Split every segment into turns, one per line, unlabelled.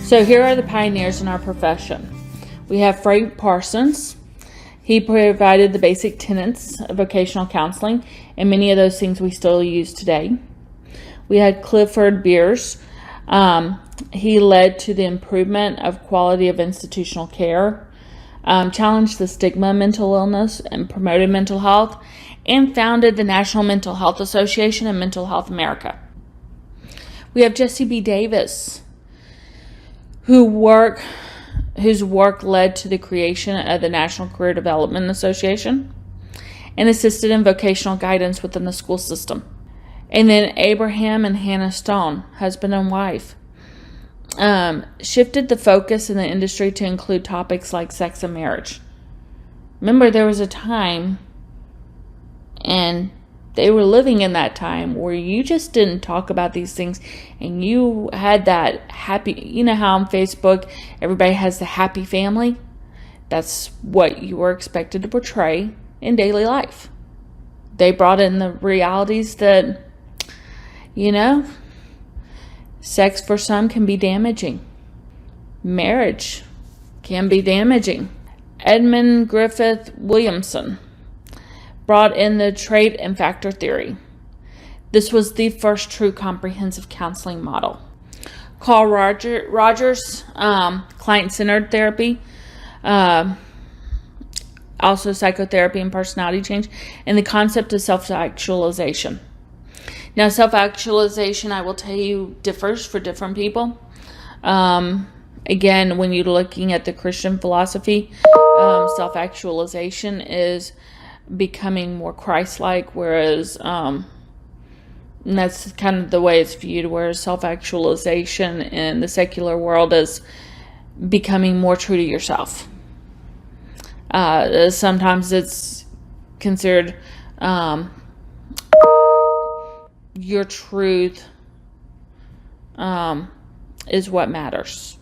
So here are the pioneers in our profession. We have Frank Parsons. He provided the basic tenets of vocational counseling, and many of those things we still use today. We had Clifford Beers. He led to the improvement of quality of institutional care, challenged the stigma of mental illness, and promoted mental health, and founded the National Mental Health Association and Mental Health America. We have Jesse B. Davis, whose work led to the creation of the National Career Development Association and assisted in vocational guidance within the school system. And then Abraham and Hannah Stone, husband and wife, shifted the focus in the industry to include topics like sex and marriage. Remember, there was a time, and they were living in that time, where you just didn't talk about these things, and you had that happy, you know how on Facebook everybody has the happy family? That's what you were expected to portray in daily life. They brought in the realities that, sex for some can be damaging. Marriage can be damaging. Edmund Griffith Williamson brought in the trait and factor theory. This was the first true comprehensive counseling model. Carl Rogers, client-centered therapy, also psychotherapy and personality change, and the concept of self-actualization. Now, self-actualization, I will tell you, differs for different people. Again, when you're looking at the Christian philosophy, self-actualization is becoming more Christ-like, whereas that's kind of the way it's viewed, whereas self-actualization in the secular world is becoming more true to yourself. Sometimes it's considered your truth is what matters.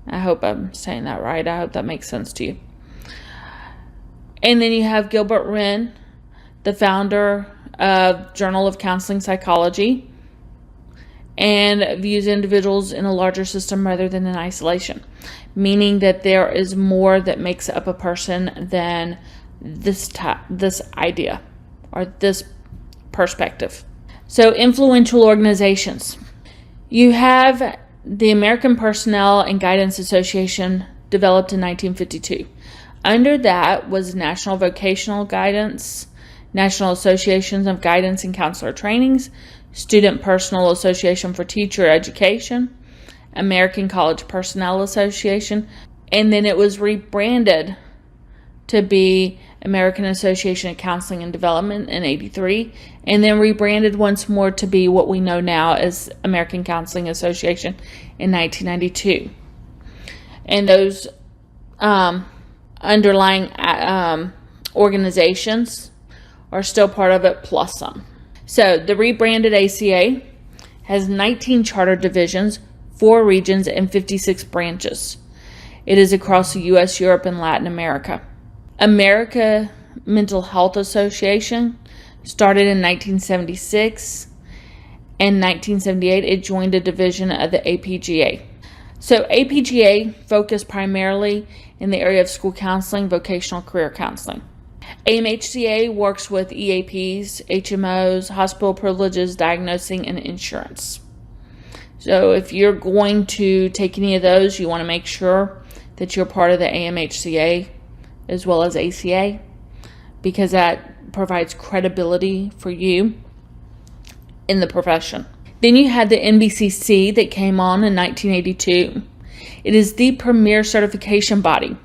I hope I'm saying that right. I hope that makes sense to you. And then you have Gilbert Wren, the founder of Journal of Counseling Psychology, and views individuals in a larger system rather than in isolation, meaning that there is more that makes up a person than this idea or this perspective. So, influential organizations. You have the American Personnel and Guidance Association, developed in 1952. Under that was National Vocational Guidance, National Associations of Guidance and Counselor Trainings, Student Personnel Association for Teacher Education, American College Personnel Association, and then it was rebranded to be American Association of Counseling and Development in 1983, and then rebranded once more to be what we know now as American Counseling Association in 1992. And those underlying organizations are still part of it, plus some. So the rebranded ACA has 19 charter divisions, 4 regions, and 56 branches. It is across the U.S., Europe, and Latin America. America Mental Health Association started in 1976. In 1978, it joined a division of the APGA. So APGA focused primarily in the area of school counseling, vocational career counseling. AMHCA works with EAPs, HMOs, hospital privileges, diagnosing, and insurance. So if you're going to take any of those, you want to make sure that you're part of the AMHCA as well as ACA, because that provides credibility for you in the profession. Then you had the NBCC that came on in 1982. It is the premier certification body.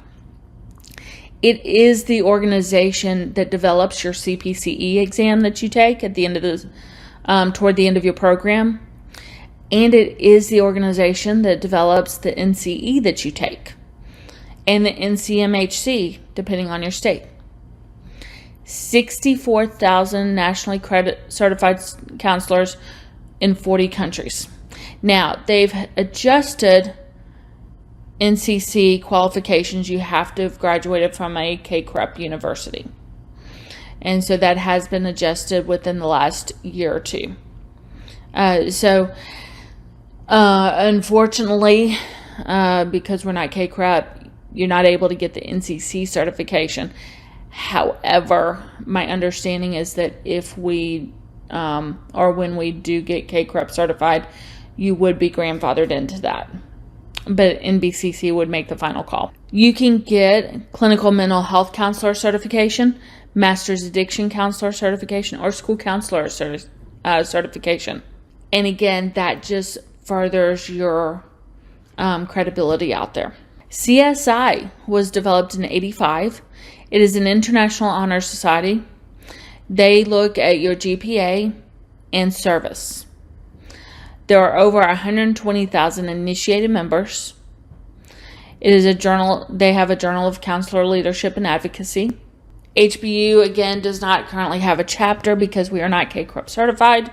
It is the organization that develops your CPCE exam that you take at the end of toward the end of your program. And it is the organization that develops the NCE that you take, and the NCMHC, depending on your state. 64,000 nationally certified counselors in 40 countries. Now, they've adjusted NCC qualifications. You have to have graduated from a K-CREP university. And so that has been adjusted within the last year or two. Unfortunately, because we're not CACREP, you're not able to get the NCC certification. However, my understanding is that if we, or when we do get CACREP certified, you would be grandfathered into that. But NBCC would make the final call. You can get clinical mental health counselor certification, master's addiction counselor certification, or school counselor certification. And again, that just furthers your credibility out there. CSI was developed in 1985. It is an international honor society. They look at your GPA and service. There are over 120,000 initiated members. It is a journal. They have a Journal of Counselor Leadership and Advocacy. HBU, again, does not currently have a chapter because we are not CACREP certified.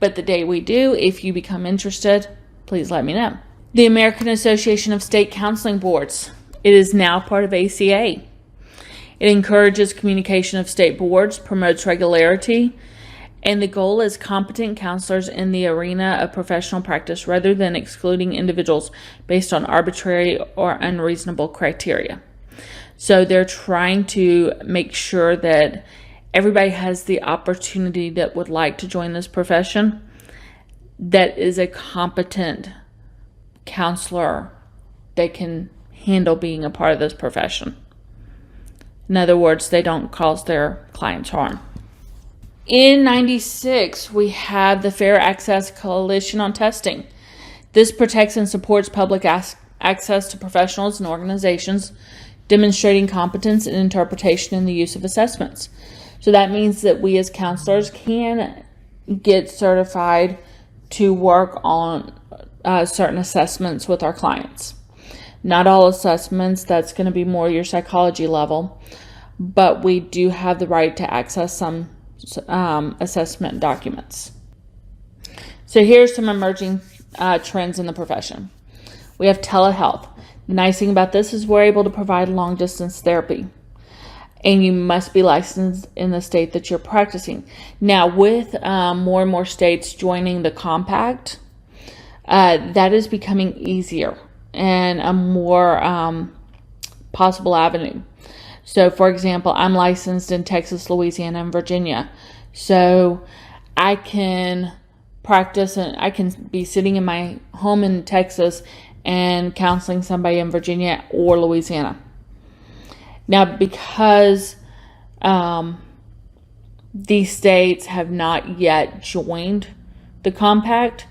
But the day we do, if you become interested, please let me know. The American Association of State Counseling Boards. It is now part of ACA. It encourages communication of state boards, promotes regularity, and the goal is competent counselors in the arena of professional practice rather than excluding individuals based on arbitrary or unreasonable criteria. So they're trying to make sure that everybody has the opportunity that would like to join this profession that is a competent counselor that can handle being a part of this profession. In other words, they don't cause their clients harm. In 1996, we have the Fair Access Coalition on Testing. This protects and supports public access to professionals and organizations demonstrating competence in interpretation and the use of assessments. So that means that we as counselors can get certified to work on certain assessments with our clients. Not all assessments, that's going to be more your psychology level, but we do have the right to access some assessment documents. So here's some emerging trends in the profession. We have telehealth. The nice thing about this is we're able to provide long distance therapy, and you must be licensed in the state that you're practicing. Now, with more and more states joining the compact, that is becoming easier and a more possible avenue. So, for example, I'm licensed in Texas, Louisiana, and Virginia. So I can practice and I can be sitting in my home in Texas and counseling somebody in Virginia or Louisiana. Now, because these states have not yet joined the compact,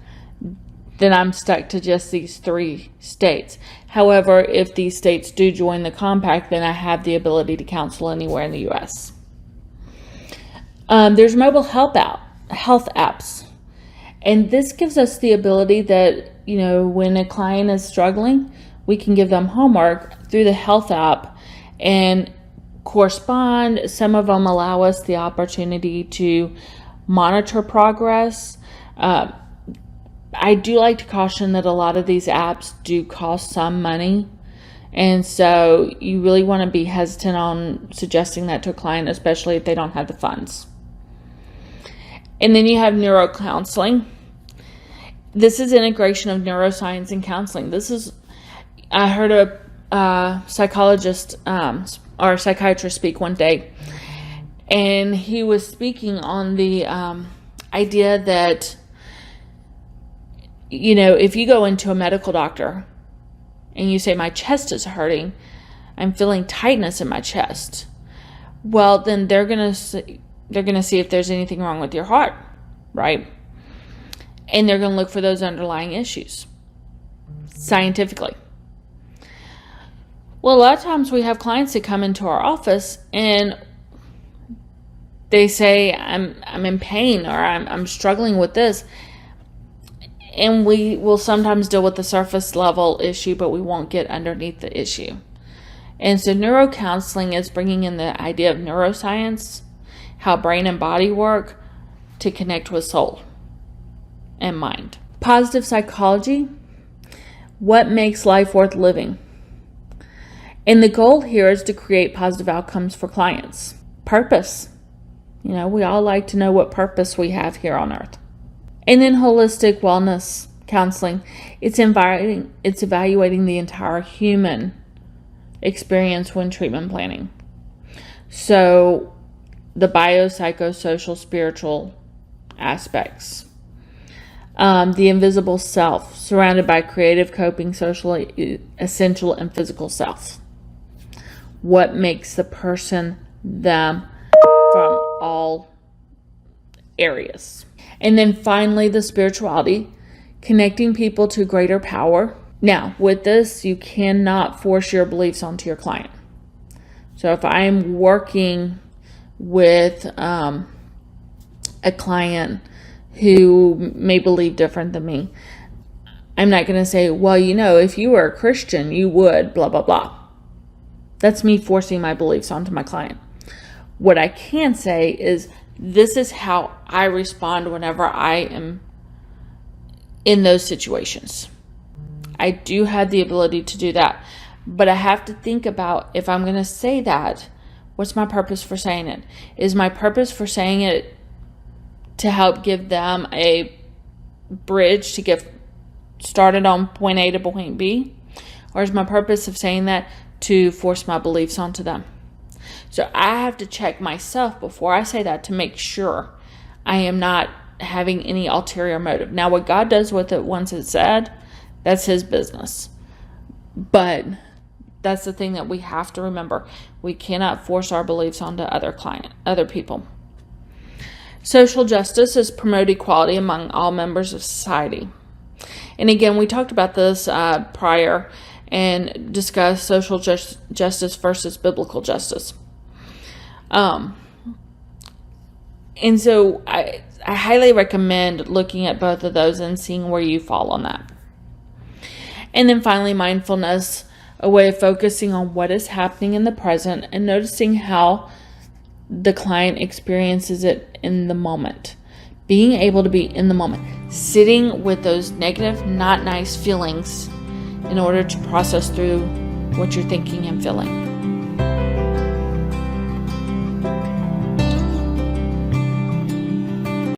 then I'm stuck to just these 3 states. However, if these states do join the compact, then I have the ability to counsel anywhere in the U.S. There's mobile health apps. And this gives us the ability that, when a client is struggling, we can give them homework through the health app and correspond. Some of them allow us the opportunity to monitor progress. I do like to caution that a lot of these apps do cost some money. And so you really want to be hesitant on suggesting that to a client, especially if they don't have the funds. And then you have neurocounseling. This is integration of neuroscience and counseling. I heard a psychologist or psychiatrist speak one day, and he was speaking on the idea that if you go into a medical doctor and you say, my chest is hurting, I'm feeling tightness in my chest, well, then they're going to see if there's anything wrong with your heart, right? And they're going to look for those underlying issues scientifically. Well, a lot of times we have clients that come into our office and they say, I'm in pain, or I'm struggling with this. And we will sometimes deal with the surface level issue, but we won't get underneath the issue. And so neurocounseling is bringing in the idea of neuroscience, how brain and body work to connect with soul and mind. Positive psychology, what makes life worth living? And the goal here is to create positive outcomes for clients. Purpose. We all like to know what purpose we have here on earth. And then holistic wellness, counseling, it's evaluating the entire human experience when treatment planning. So the biopsychosocial spiritual aspects, the invisible self surrounded by creative, coping, socially essential, and physical self. What makes the person them from all areas. And then finally, the spirituality, connecting people to greater power. Now, with this, you cannot force your beliefs onto your client. So if I'm working with a client who may believe different than me, I'm not going to say, well, if you were a Christian, you would, blah, blah, blah. That's me forcing my beliefs onto my client. What I can say is, this is how I respond whenever I am in those situations. I do have the ability to do that, but I have to think about, if I'm going to say that, what's my purpose for saying it? Is my purpose for saying it to help give them a bridge to get started on point A to point B? Or is my purpose of saying that to force my beliefs onto them? So I have to check myself before I say that to make sure I am not having any ulterior motive. Now, what God does with it once it's said, that's His business. But that's the thing that we have to remember. We cannot force our beliefs onto other people. Social justice is promote equality among all members of society. And again, we talked about this prior and discussed social justice versus biblical justice. And so I highly recommend looking at both of those and seeing where you fall on that. And then finally, mindfulness, a way of focusing on what is happening in the present and noticing how the client experiences it in the moment. Being able to be in the moment, sitting with those negative, not nice feelings in order to process through what you're thinking and feeling.